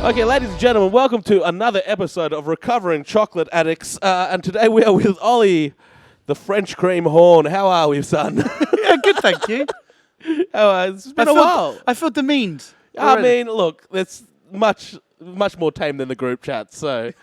Okay, ladies and gentlemen, welcome to another episode of Recovering Chocolate Addicts. And today we are with Ollie, the French cream horn. How are we, son? Yeah, good, thank you. It's been a while. I feel demeaned. I mean, look, it's much more tame than the group chat, so...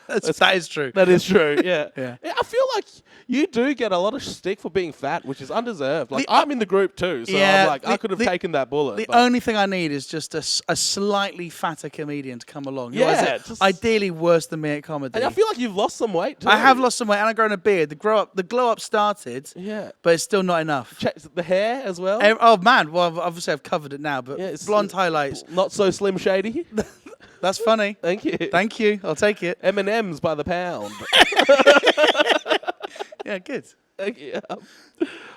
that is true. That is true, yeah. Yeah. I feel like you do get a lot of stick for being fat, which is undeserved. Like, I'm in the group too, so Yeah, I'm like, I could have taken that bullet. The but only thing I need is just a slightly fatter comedian to come along. who Yeah, is ideally worse than me at comedy. And I feel like you've lost some weight too. I have lost some weight and I've grown a beard. The glow up started, Yeah. but it's still not enough. The hair as well. Oh man, well obviously I've covered it now, but Yeah, it's blonde highlights. Not so Slim Shady. That's funny. Thank you. Thank you. I'll take it. M&M's by the pound. Yeah, good. Thank you.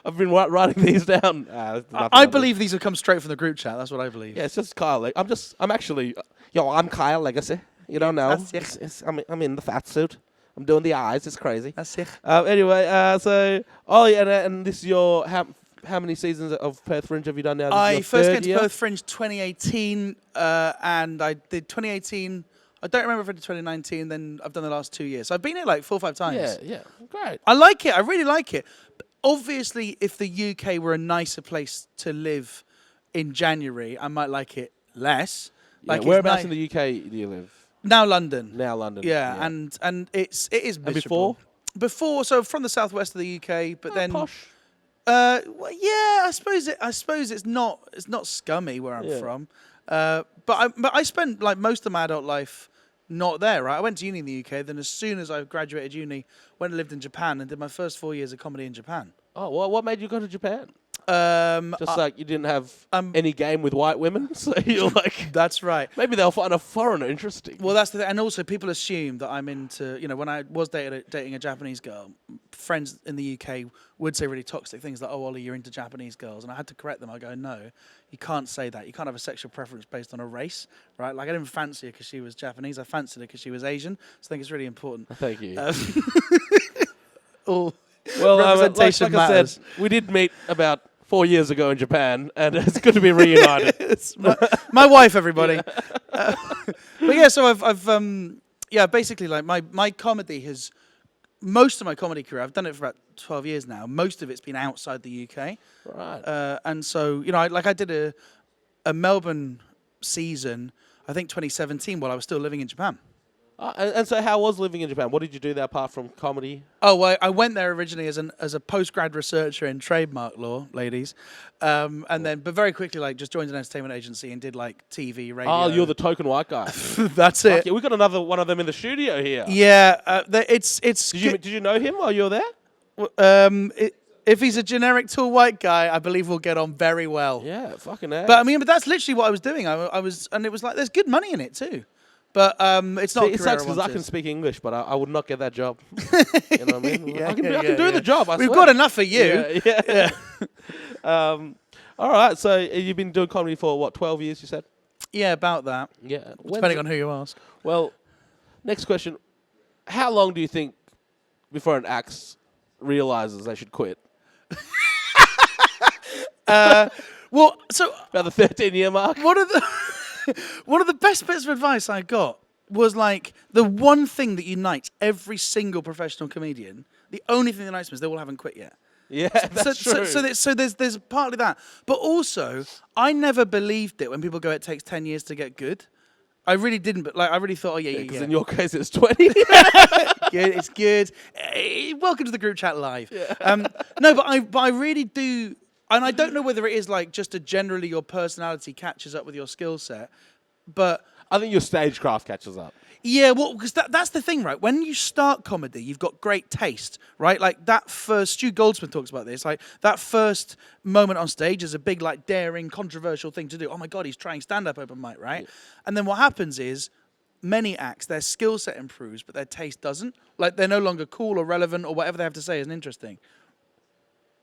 I've been writing these down. I believe these have come straight from the group chat. That's what I believe. Yeah, it's just Kyle. I'm Kyle Legacy. You don't know. That's it. I'm in the fat suit. I'm doing the eyes. It's crazy. That's it. Anyway, so Ollie, and this is your how many seasons of Perth Fringe have you done now? I first came to Perth Fringe 2018, and I did 2018. I don't remember if I did 2019. Then I've done the last 2 years. So I've been here like 4 or 5 times. Yeah, great. I like it. I really like it. But obviously, if the UK were a nicer place to live in January, I might like it less. Like whereabouts in the UK do you live? Now London. Yeah. And it is miserable. And before? Before, so from the southwest of the UK, but then Posh. well, yeah, I suppose it's not scummy where I'm from. But I spent like most of my adult life not there, right? I went to uni in the UK, then as soon as I graduated uni, went and lived in Japan and did my first 4 years of comedy in Japan. Oh, well, what made you go to Japan? Just like you didn't have any game with white women, so you're like, that's right. Maybe they'll find a foreigner interesting. Well, that's the thing. And also people assume that I'm into, when I was dating a Japanese girl, friends in the UK would say really toxic things like, oh, Ollie, you're into Japanese girls. And I had to correct them. I go, no, you can't say that. You can't have a sexual preference based on a race, right? Like I didn't fancy her because she was Japanese. I fancied her because she was Asian. So I think it's really important. Thank you. All like representation matters. I said, we did meet about 4 years ago in Japan, and it's good to be reunited. It's my wife, everybody. But yeah, so I've basically like my comedy has, most of my comedy career, I've done it for about 12 years now. Most of it's been outside the UK. Right. And so, I did a Melbourne season, I think 2017, while I was still living in Japan. And so how was living in Japan? What did you do there apart from comedy? Oh, well, I went there originally as a postgrad researcher in trademark law, ladies. And then, but very quickly, like, just joined an entertainment agency and did, like, TV, radio. Oh, you're the token white guy. That's it. Yeah, we've got another one of them in the studio here. Yeah, it's... Did you know him while you were there? If he's a generic tall white guy, I believe we'll get on very well. Yeah, fucking hell. But that's literally what I was doing. I was, and it was like, there's good money in it too. But it's not. It sucks because I can speak English, but I would not get that job. You know what I mean? Yeah, I can do the job. I We've swear. got enough for you. Yeah. All right. So you've been doing comedy for what, 12 years? You said. Yeah, about that. Yeah. Depending on who you ask. Well, next question: how long do you think before an act realizes they should quit? Well, so about the 13-year mark. One of the best bits of advice I got was like the one thing that unites every single professional comedian. The only thing that unites them is they all haven't quit yet. Yeah, that's true. So there's partly that, but also I never believed it when people go, it takes 10 years to get good. I really didn't, but like I really thought, Because in your case, it's 20. Good, it's good. Welcome to the group chat live. Yeah. No, but I really do. And I don't know whether it is like just generally your personality catches up with your skill set, but I think your stagecraft catches up. Yeah, well, because that's the thing, right? When you start comedy, you've got great taste, right? Like that first, Stu Goldsmith talks about this, like that first moment on stage is a big, like daring, controversial thing to do. Oh my God, he's trying stand-up open mic, right? Yeah. And then what happens is many acts, their skill set improves, but their taste doesn't. Like they're no longer cool or relevant or whatever they have to say isn't interesting.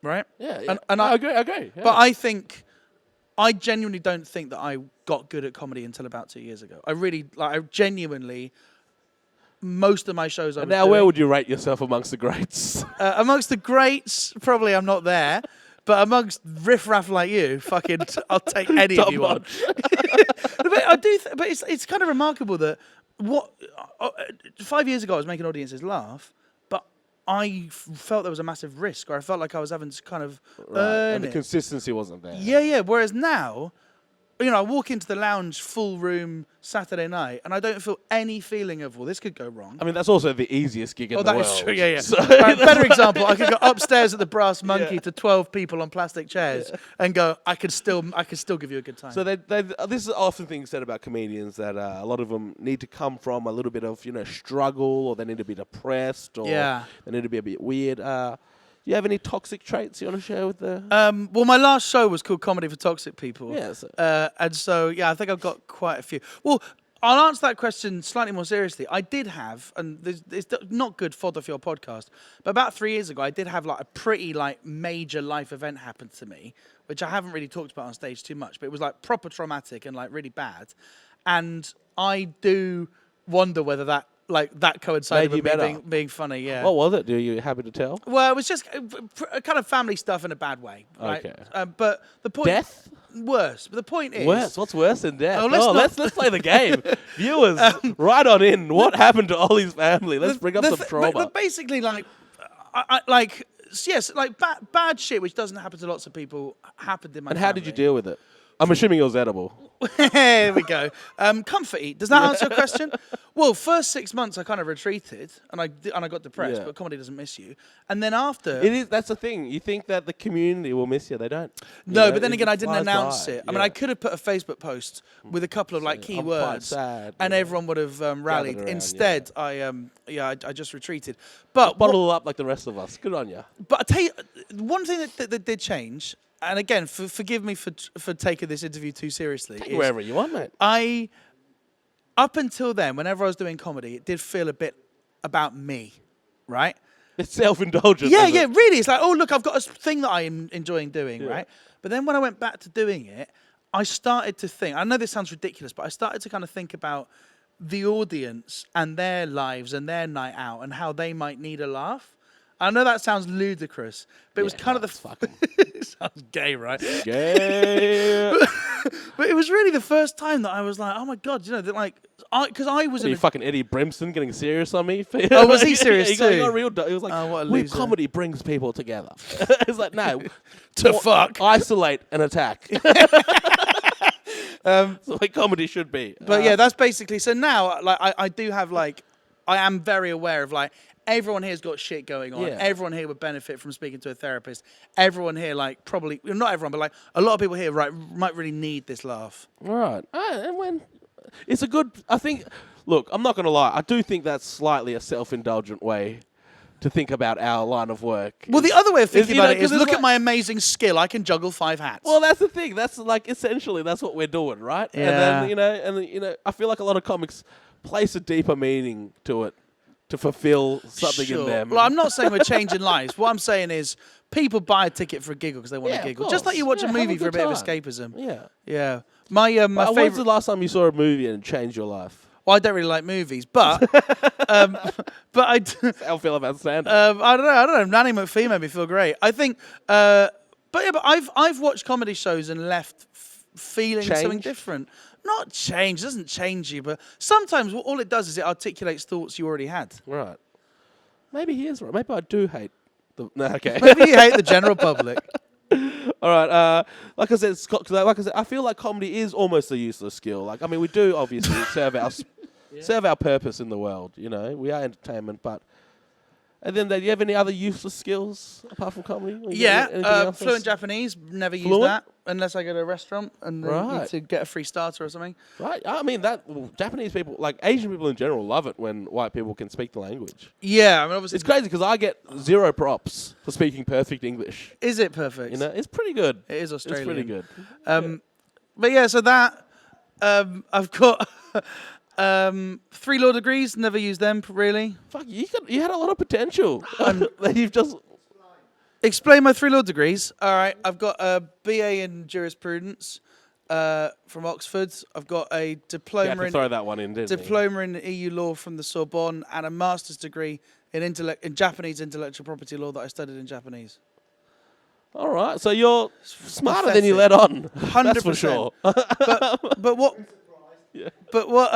Right? Yeah. And I agree. Yeah. But I genuinely don't think that I got good at comedy until about 2 years ago. I genuinely, most of my shows where would you rate yourself amongst the greats? Amongst the greats, probably I'm not there. But amongst riffraff like you, fucking, I'll take any Top of you on. notch. But I do, but it's kind of remarkable that 5 years ago I was making audiences laugh, but I felt there was a massive risk, or I felt like I was having to kind of earn And the it. consistency wasn't there. Yeah. Whereas now, I walk into the lounge, full room, Saturday night, and I don't feel any feeling of, well, this could go wrong. I mean, that's also the easiest gig in the that world. is true. Yeah. So- Right, better example. I could go upstairs at the Brass Monkey to 12 people on plastic chairs and go. I could still give you a good time. So this is often things said about comedians that a lot of them need to come from a little bit of struggle, or they need to be depressed, or they need to be a bit weird. Do you have any toxic traits you want to share with the? Well, my last show was called Comedy for Toxic People. Yeah. So. And so, I think I've got quite a few. Well, I'll answer that question slightly more seriously. I did have, and it's not good fodder for your podcast, but about 3 years ago, I did have like a pretty like major life event happen to me, which I haven't really talked about on stage too much, but it was like proper traumatic and like really bad. And I do wonder whether that coincided Made you with me better. being funny, yeah. What was it? Are you happy to tell? Well, it was just kind of family stuff in a bad way, right? Okay. But the point... Death? Worse. But the point is... Worse? What's worse than death? Oh, let's play the game. Viewers, right on in. What happened to Ollie's family? Let's bring up some trauma. But basically, like bad shit, which doesn't happen to lots of people, happened in my And family. how did you deal with it? I'm assuming it was edible. There we go. Comfort eat. Does that answer your question? Well, first 6 months I kind of retreated and I got depressed. Yeah. But comedy doesn't miss you. And then after, It is. That's the thing. You think that the community will miss you. They don't. no. But then again, I didn't flies announce by. it. I mean, I could have put a Facebook post with a couple of like key I'm quite words, sad, and yeah. everyone would have rallied. around, Instead, I just retreated. But Bottle up like the rest of us. Good on you. But I tell you, one thing that did change, and again, forgive me for taking this interview too seriously. Take is wherever you want, mate. Up until then, whenever I was doing comedy, it did feel a bit about me, right? It's self-indulgent. Yeah, isn't it? really. It's like, oh, look, I've got a thing that I am enjoying doing, Yeah. right? But then when I went back to doing it, I started to think, I know this sounds ridiculous, but I started to kind of think about the audience and their lives and their night out and how they might need a laugh. I know that sounds ludicrous, but it was kind of the... fucking It sounds gay, right? gay. But it was really the first time that I was like, oh my God, because I was Are in you a... fucking Eddie Brimson getting serious on me? Oh, was he serious he got too? real. It was like, Oh, what a when loser. comedy brings people together. It's like, no. To fuck. Isolate and attack. That's the way comedy should be. But yeah, that's basically... So now, like, I do have, like... I am very aware of, like, everyone here's got shit going on. Yeah. Everyone here would benefit from speaking to a therapist. Everyone here, like, probably... Not everyone, but, like, a lot of people here, right, might really need this laugh. All right. And when... It's a good... I think... Look, I'm not going to lie. I do think that's slightly a self-indulgent way to think about our line of work. Well, the other way of thinking about it is, 'cause it's look like- at my amazing skill. I can juggle 5 hats. Well, that's the thing. That's like essentially that's what we're doing, right? Yeah. And then I feel like a lot of comics place a deeper meaning to it to fulfill something in them. Well, I'm not saying we're changing lives. What I'm saying is people buy a ticket for a giggle because they want Yeah, to of giggle. Just like course. you watch Yeah, a have a movie for a good bit of time. escapism. Yeah. Yeah. My When's favorite... the last time you saw a movie and it changed your life? Well, I don't really like movies, but but I How I feel about stand-up. I don't know. Nanny McPhee made me feel great. I think, but I've watched comedy shows and left feeling something Change? different. Not change, doesn't change you, but sometimes all it does is it articulates thoughts you already had. Right. Maybe he is right. Maybe I do hate the... No, okay. Maybe you hate the general public. All right. Like I said, I feel like comedy is almost a useless skill. Like, I mean, we do obviously serve our purpose in the world. You know, we are entertainment, but. And then, do you have any other useless skills apart from comedy? Anything else? Fluent Japanese, never use Fluent? that unless I go to a restaurant and need Right. to get a free starter or something. Right. I mean, Japanese people, like Asian people in general, love it when white people can speak the language. Yeah, I mean, obviously, It's crazy because I get 0 props for speaking perfect English. is it perfect? You know, it's pretty good. It is Australian. It's pretty good. But yeah, so that I've got 3 law degrees. Never used them really. Fuck, you had a lot of potential. That you've just... Explain my 3 law degrees. All right, I've got a BA in jurisprudence from Oxford. I've got a You had diploma to throw that one in, didn't you? diploma in EU law from the Sorbonne and a master's degree in Japanese intellectual property law that I studied in Japanese. All right. So you're smarter than you let on. 100%. That's for sure. But what? Yeah. But what?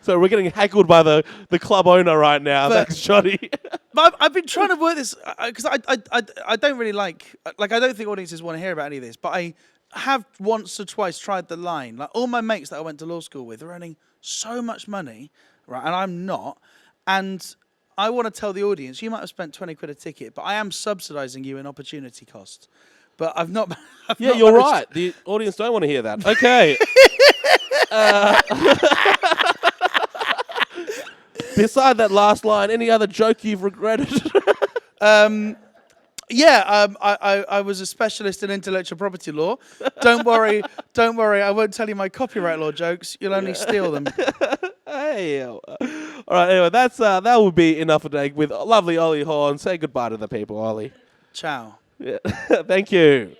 So we're getting heckled by the club owner right now. But- That's shoddy. But I've been trying to work this because I don't really like I don't think audiences want to hear about any of this. But I have once or twice tried the line. Like all my mates that I went to law school with are earning so much money, right? And I'm not. And I want to tell the audience, you might have spent 20 quid a ticket, but I am subsidising you in opportunity cost. But I've not. Yeah, you're right. The audience don't want to hear that. Okay. Beside that last line, any other joke you've regretted? Yeah, I was a specialist in intellectual property law. Don't worry, I won't tell you my copyright law jokes. You'll only steal them. Hey. All right, anyway, that will be enough for today with lovely Ollie Horn. Say goodbye to the people, Ollie. Ciao. Yeah. Thank you.